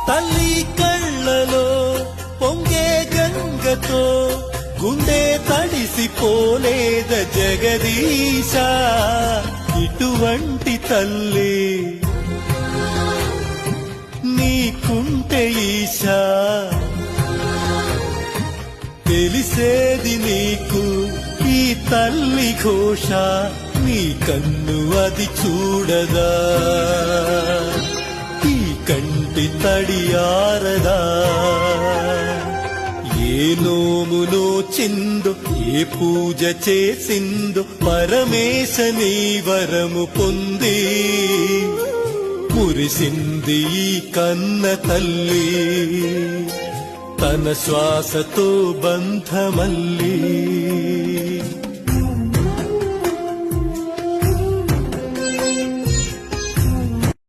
తల్లి కళ్ళలో పొంగే గంగతో గుండె తడిసిపోలేద జగదీశ, ఇటువంటి తల్లి నీకుంటే ఈశా, తెలిసేది నీకు ఈ తల్లి ఘోష, నీ కన్ను అది చూడదా, ఈ కంటి తడియారదా. ఏ నోమునో చిందో, ఏ పూజ చేసిందో, పరమేశ నీ వరము పొంది మురిసింది ఈ కన్న తల్లి, తన శ్వాసతో బంధమల్లి.